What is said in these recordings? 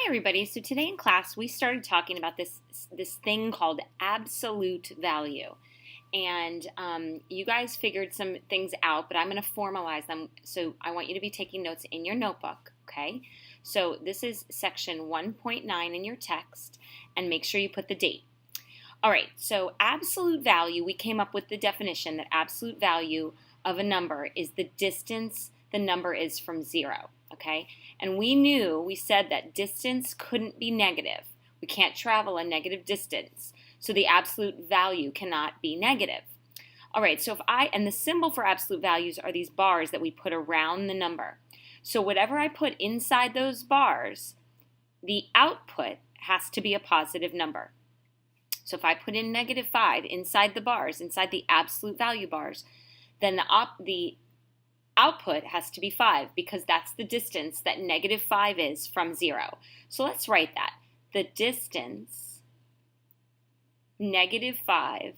Hi everybody. So today in class we started talking about this thing called absolute value. And you guys figured some things out, but I'm going to formalize them. So I want you to be taking notes in your notebook, okay? So this is section 1.9 in your text, and make sure you put the date. All right, so absolute value, we came up with the definition that absolute value of a number is the distance the number is from zero, okay? And we said that distance couldn't be negative. We can't travel a negative distance, so the absolute value cannot be negative. All right, so and the symbol for absolute values are these bars that we put around the number. So whatever I put inside those bars, the output has to be a positive number. So if I put in -5 inside the bars, inside the absolute value bars, then the output has to be 5 because that's the distance that -5 is from 0. So let's write that. The distance -5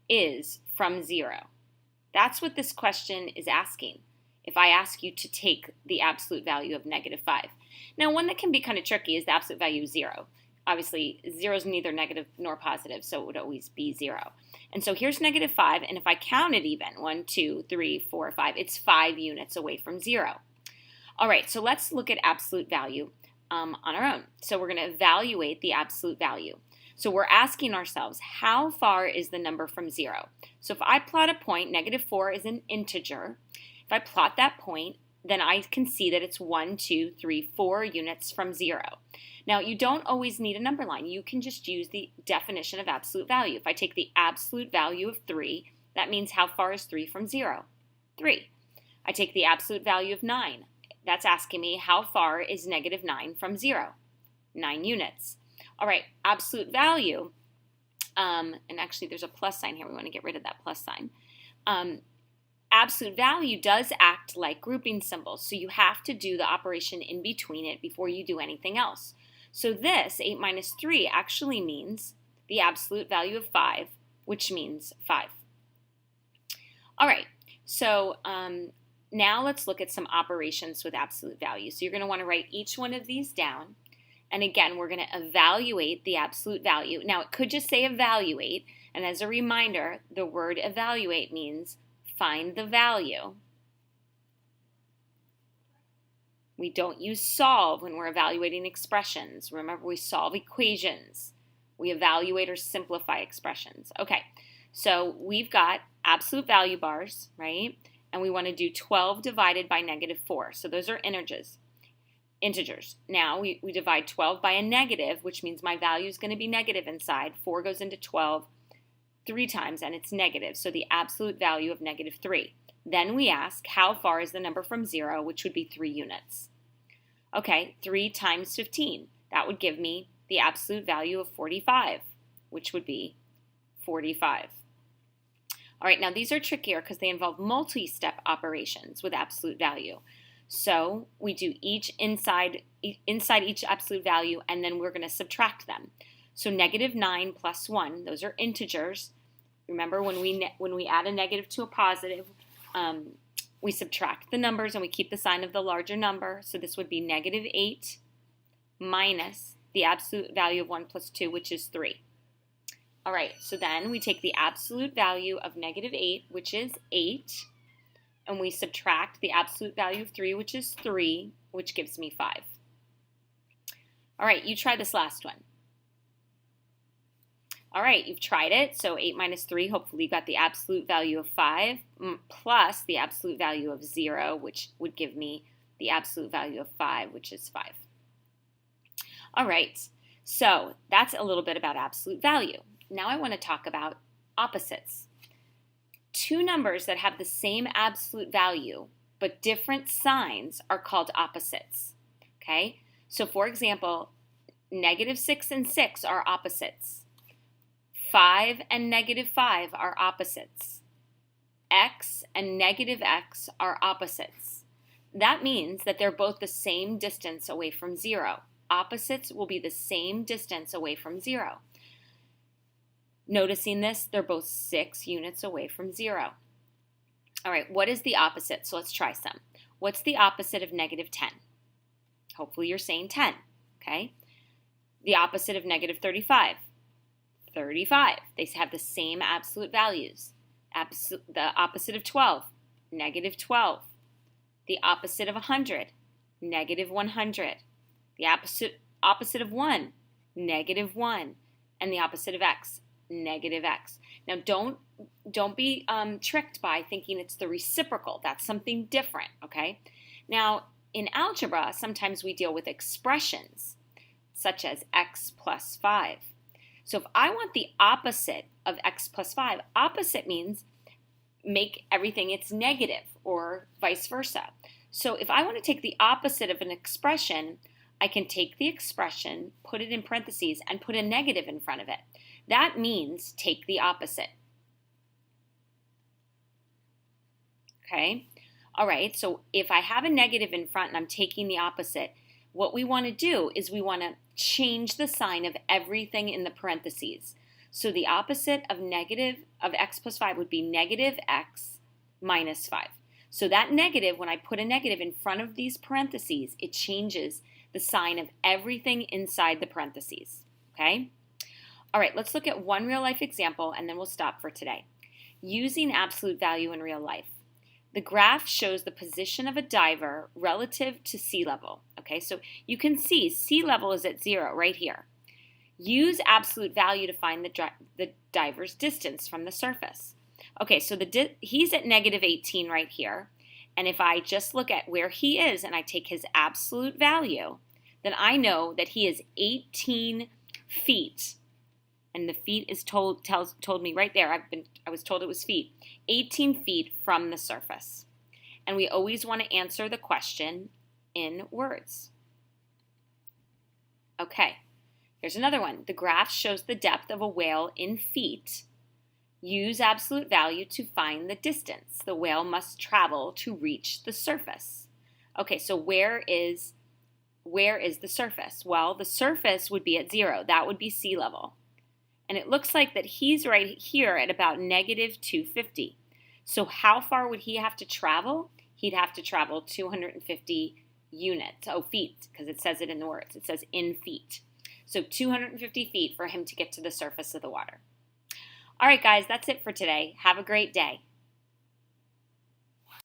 is from 0. That's what this question is asking. If I ask you to take the absolute value of -5. Now, one that can be kind of tricky is the absolute value of 0. Obviously, 0 is neither negative nor positive, so it would always be 0. And so here's -5, and if I count it even, 1, 2, 3, 4, 5, it's 5 units away from 0. All right, so let's look at absolute value on our own. So we're going to evaluate the absolute value. So we're asking ourselves, how far is the number from 0? So if I plot a point, -4 is an integer. If I plot that point, then I can see that it's 1, 2, 3, 4 units from 0. Now, you don't always need a number line. You can just use the definition of absolute value. If I take the absolute value of 3, that means how far is 3 from 0? 3. I take the absolute value of 9. That's asking me how far is -9 from 0? 9 units. All right, absolute value, and actually there's a plus sign here. We want to get rid of that plus sign. Absolute value does act like grouping symbols, so you have to do the operation in between it before you do anything else. So this, 8 minus 3, actually means the absolute value of 5, which means 5. All right, so now let's look at some operations with absolute value. So you're going to want to write each one of these down. And again, we're going to evaluate the absolute value. Now, it could just say evaluate, and as a reminder, the word evaluate means find the value. We don't use solve when we're evaluating expressions. Remember, we solve equations. We evaluate or simplify expressions. Okay, so we've got absolute value bars, right? And we want to do 12 divided by -4. So those are integers. Now we divide 12 by a negative, which means my value is going to be negative inside. 4 goes into 12 3 times, and it's negative. So the absolute value of -3. Then we ask, how far is the number from 0, which would be 3 units. Okay, 3 times 15. That would give me the absolute value of 45, which would be 45. All right, now these are trickier because they involve multi-step operations with absolute value. So we do each inside each absolute value, and then we're going to subtract them. So -9 plus 1, those are integers. Remember, when we add a negative to a positive, we subtract the numbers and we keep the sign of the larger number. So this would be -8 minus the absolute value of 1 plus 2, which is 3. All right, so then we take the absolute value of -8, which is 8, and we subtract the absolute value of 3, which is 3, which gives me 5. All right, you try this last one. All right, you've tried it. So 8 minus 3, hopefully you got the absolute value of 5 plus the absolute value of 0, which would give me the absolute value of 5, which is 5. All right, so that's a little bit about absolute value. Now I want to talk about opposites. Two numbers that have the same absolute value but different signs are called opposites. Okay, so for example, -6 and 6 are opposites. 5 and -5 are opposites. X and -x are opposites. That means that they're both the same distance away from 0. Opposites will be the same distance away from 0. Noticing this, they're both 6 units away from 0. All right, what is the opposite? So let's try some. What's the opposite of -10? Hopefully you're saying 10. okay? The opposite of negative 35, 35. They have the same absolute values. The opposite of 12, negative 12. The opposite of 100, negative 100. The opposite of 1, negative 1. And the opposite of x, negative x. Now, don't be tricked by thinking it's the reciprocal. That's something different, okay? Now, in algebra, sometimes we deal with expressions, such as x plus 5. So if I want the opposite of x plus 5, opposite means make everything its negative or vice versa. So if I want to take the opposite of an expression, I can take the expression, put it in parentheses, and put a negative in front of it. That means take the opposite. Okay? All right, so if I have a negative in front and I'm taking the opposite, what we want to do is we want to change the sign of everything in the parentheses. So the opposite of x plus 5 would be negative x minus 5. So that negative, when I put a negative in front of these parentheses, it changes the sign of everything inside the parentheses. Okay? All right, let's look at one real life example and then we'll stop for today. Using absolute value in real life. The graph shows the position of a diver relative to sea level. Okay, so you can see sea level is at 0 right here. Use absolute value to find the diver's distance from the surface. Okay, so he's at negative 18 right here. And if I just look at where he is and I take his absolute value, then I know that he is 18 feet. And the feet is told me right there, I was told it was feet, 18 feet from the surface. And we always want to answer the question in words. Okay, here's another one. The graph shows the depth of a whale in feet. Use absolute value to find the distance the whale must travel to reach the surface. Okay, so where is the surface? Well, the surface would be at 0. That would be sea level. And it looks like that he's right here at about negative 250. So how far would he have to travel? He'd have to travel 250 feet, because it says it in the words. It says in feet. So 250 feet for him to get to the surface of the water. All right, guys, that's it for today. Have a great day.